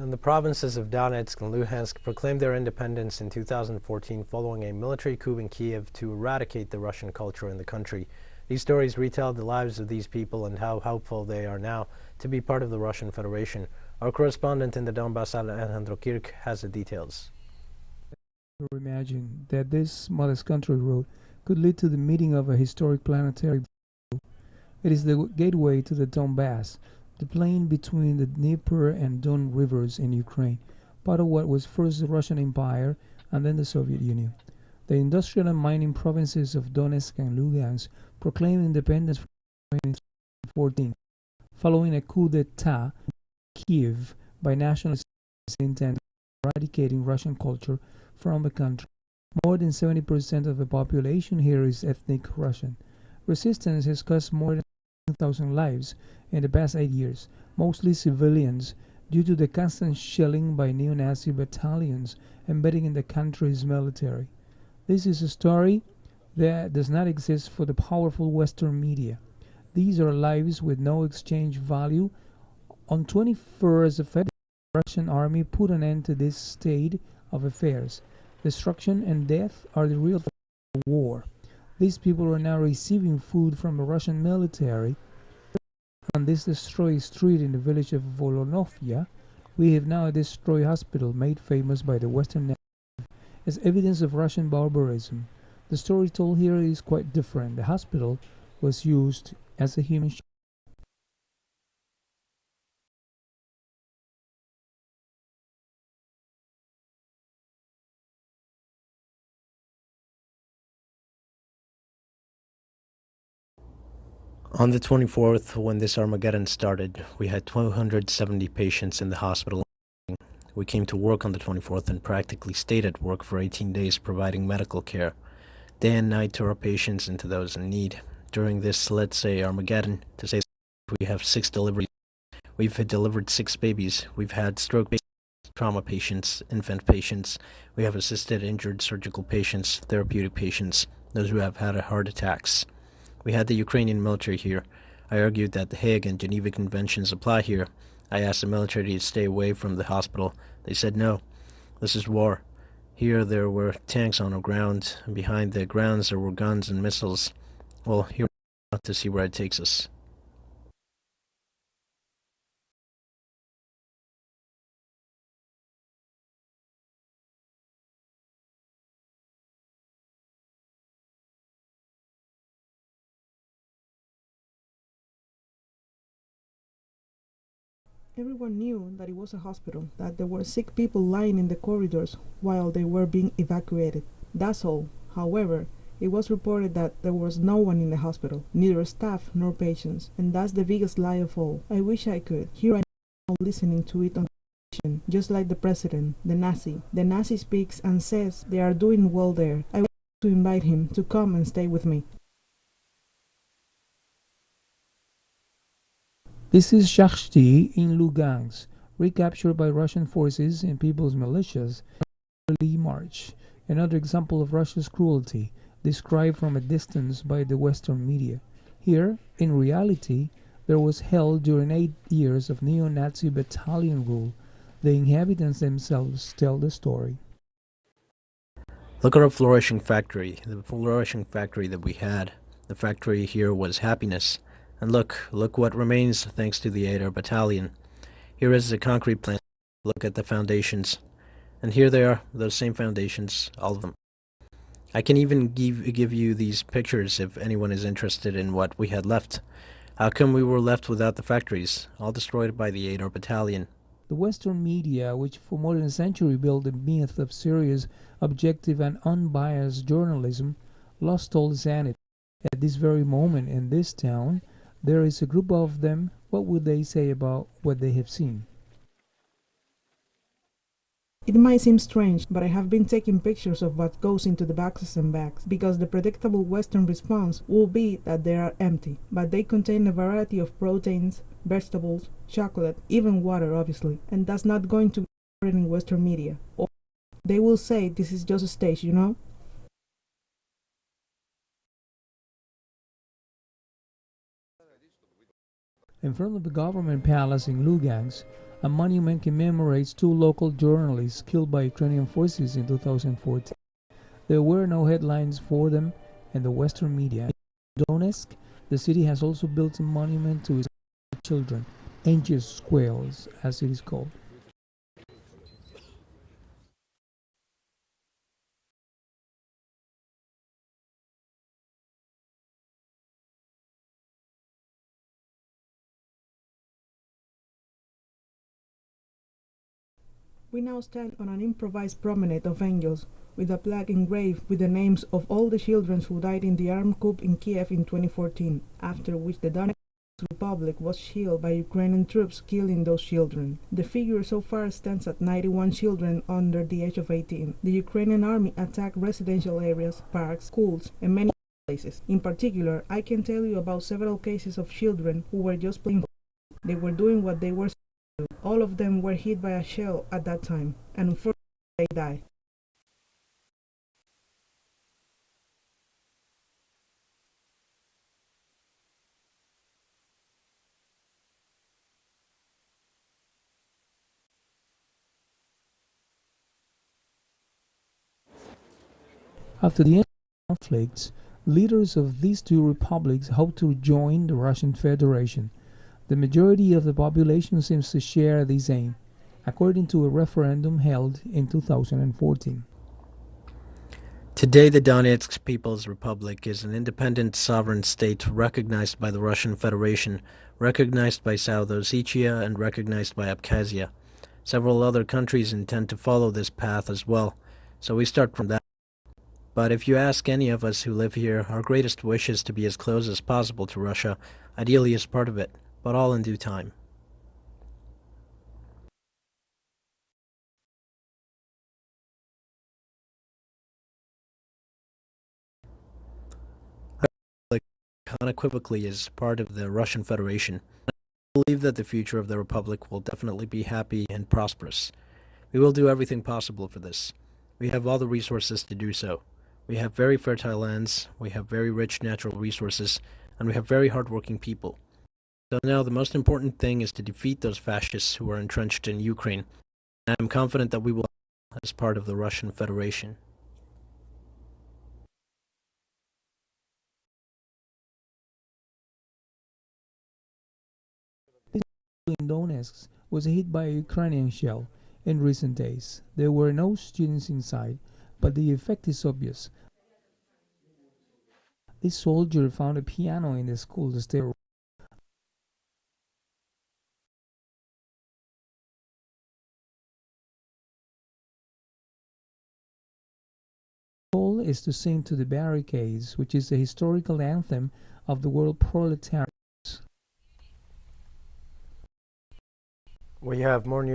And the provinces of Donetsk and Luhansk proclaimed their independence in 2014 following a military coup in Kiev to eradicate the Russian culture in the country. These stories retell the lives of these people and how helpful they are now to be part of the Russian Federation. Our correspondent in the Donbas, Alejandro Kirk, has the details. Imagine that this modest country road could lead to the meeting of a historic planetary. It is the gateway to the Donbas, the plain between the Dnieper and Don rivers in Ukraine, part of what was first the Russian Empire and then the Soviet Union. The industrial and mining provinces of Donetsk and Lugansk proclaimed independence in 2014, following a coup d'etat in Kiev by nationalists intent on eradicating Russian culture from the country. More than 70% of the population here is ethnic Russian. Resistance has cost more than 1,000 lives in the past 8 years, mostly civilians, due to the constant shelling by neo-Nazi battalions embedding in the country's military. This is a story that does not exist for the powerful Western media. These are lives with no exchange value. On 21st of February, the Russian army put an end to this state of affairs. Destruction and death are the real war. These people are now receiving food from the Russian military. On this destroyed street in the village of Volonovya, we have now a destroyed hospital made famous by the Western narrative as evidence of Russian barbarism. The story told here is quite different. The hospital was used as a human shield. On the 24th, when this Armageddon started, we had 270 patients in the hospital. We came to work on the 24th and practically stayed at work for 18 days providing medical care, day and night to our patients and to those in need. During this, let's say, Armageddon, to say we have 6 deliveries. We've delivered 6 babies. We've had stroke patients, trauma patients, infant patients. We have assisted injured surgical patients, therapeutic patients, those who have had heart attacks. We had the Ukrainian military here. I argued that the Hague and Geneva Conventions apply here. I asked the military to stay away from the hospital. They said no. This is war. Here there were tanks on the ground, and behind the grounds there were guns and missiles. Well, here we're to see where it takes us. Everyone knew that it was a hospital, that there were sick people lying in the corridors while they were being evacuated. That's all. However, it was reported that there was no one in the hospital, neither staff nor patients, and that's the biggest lie of all. I wish I could. Here I am listening to it on television, just like the president, the Nazi. The Nazi speaks and says they are doing well there. I want to invite him to come and stay with me. This is Shakhty in Lugansk, recaptured by Russian forces and people's militias in early March. Another example of Russia's cruelty, described from a distance by the Western media. Here, in reality, there was hell during 8 years of neo-Nazi battalion rule. The inhabitants themselves tell the story. Look at our flourishing factory, the flourishing factory that we had. The factory here was happiness. And look what remains thanks to the 8th Battalion. Here is the concrete plant. Look at the foundations. And here they are, those same foundations, all of them. I can even give you these pictures if anyone is interested in what we had left. How come we were left without the factories, all destroyed by the 8th Battalion? The Western media, which for more than a century built the myth of serious, objective and unbiased journalism, lost all sanity. At this very moment in this town, there is a group of them. What would they say about what they have seen? It might seem strange, but I have been taking pictures of what goes into the boxes and bags, because the predictable Western response will be that they are empty, but they contain a variety of proteins, vegetables, chocolate, even water obviously, and that's not going to be covered in Western media. Or they will say this is just a stage, you know? In front of the government palace in Lugansk, A monument commemorates two local journalists killed by Ukrainian forces in 2014. There were no headlines for them in the Western media. In Donetsk, the city has also built a monument to its children, angel squares, as it is called. We now stand on an improvised promenade of angels, with a plaque engraved with the names of all the children who died in the armed coup in Kiev in 2014, after which the Donetsk Republic was shelled by Ukrainian troops killing those children. The figure so far stands at 91 children under the age of 18. The Ukrainian army attacked residential areas, parks, schools, and many places. In particular, I can tell you about several cases of children who were just playing. They were doing what they were supposed to do. All of them were hit by a shell at that time, and unfortunately they died. After the end of the conflicts, leaders of these two republics hope to join the Russian Federation. The majority of the population seems to share this aim, according to a referendum held in 2014. Today, the Donetsk People's Republic is an independent sovereign state recognized by the Russian Federation, recognized by South Ossetia, and recognized by Abkhazia. Several other countries intend to follow this path as well, so we start from that. But if you ask any of us who live here, our greatest wish is to be as close as possible to Russia, ideally as part of it, but all in due time. Unequivocally is part of the Russian Federation. I believe that the future of the Republic will definitely be happy and prosperous. We will do everything possible for this. We have all the resources to do so. We have very fertile lands, we have very rich natural resources, and we have very hardworking people. So now the most important thing is to defeat those fascists who are entrenched in Ukraine. And I am confident that we will as part of the Russian Federation. In Donetsk was hit by a Ukrainian shell in recent days. There were no students inside, but the effect is obvious. This soldier found a piano in the school stairwell. The goal is to sing to the barricades, which is the historical anthem of the world proletariat. We have more news